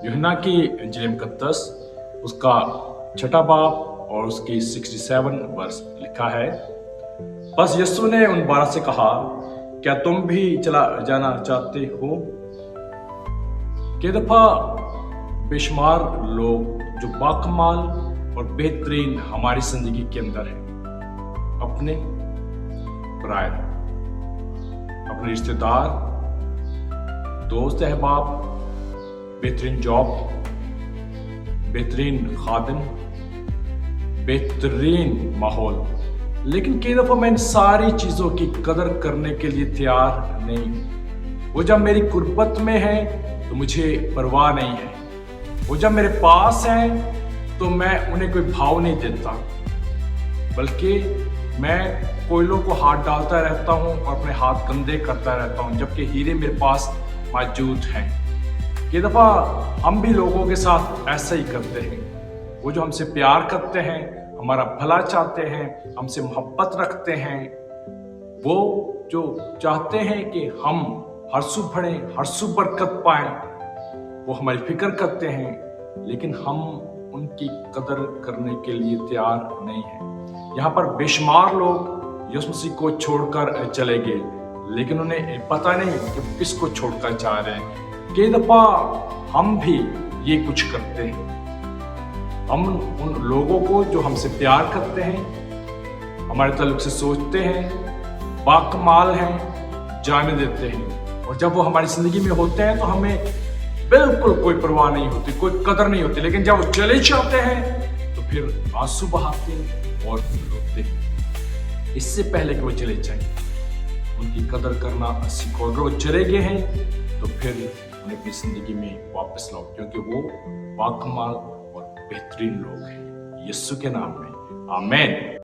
यूहन्ना की इंजील मुकद्दस उसका 6 बाब और उसकी 67 वर्स लिखा है। बस यीशु ने उन 12 से कहा, क्या तुम भी चला जाना चाहते हो? कई दफा बेशुमार लोग जो बाकमाल और बेहतरीन हमारी जिंदगी के अंदर है, अपने पराये, अपने रिश्तेदार, दोस्त अहबाब, बेहतरीन जॉब, बेहतरीन खादिम, बेहतरीन माहौल, लेकिन कई दफा मैं इन सारी चीजों की कदर करने के लिए तैयार नहीं हूं। वो जब मेरी कुर्बत में है तो मुझे परवाह नहीं है, वो जब मेरे पास है तो मैं उन्हें कोई भाव नहीं देता, बल्कि मैं कोयलों को हाथ डालता रहता हूं और अपने हाथ गंदे करता रहता हूं, जबकि हीरे मेरे पास मौजूद हैं। कई दफा हम भी लोगों के साथ ऐसा ही करते हैं। वो जो हमसे प्यार करते हैं, हमारा भला चाहते हैं, हमसे मोहब्बत रखते हैं, वो जो चाहते हैं कि हम हर सू बढ़ें, हर सू बरकत पाएं, वो हमारी फिक्र करते हैं, लेकिन हम उनकी कदर करने के लिए तैयार नहीं हैं। यहाँ पर बेशुमार लोग यीशु मसीह को छोड़कर चले गए, लेकिन उन्हें पता नहीं कि किसको छोड़कर जा रहे हैं। कई दफा हम भी ये कुछ करते हैं। हम उन लोगों को जो हमसे प्यार करते हैं, हमारे ताल्लुक से सोचते हैं, बाकमाल हैं, जाने देते हैं, और जब वो हमारी जिंदगी में होते हैं तो हमें बिल्कुल कोई परवाह नहीं होती, कोई कदर नहीं होती, लेकिन जब वो चले जाते हैं तो फिर आंसू बहाते हैं और रोते हैं। इससे पहले कि वो चले जाएं, उनकी कदर करना सीखो। अगर वो चले गए हैं तो फिर उन्हें अपनी जिंदगी में वापस लाओ, क्योंकि वो बाकमाल और बेहतरीन लोग हैं। यीशु के नाम में आमीन।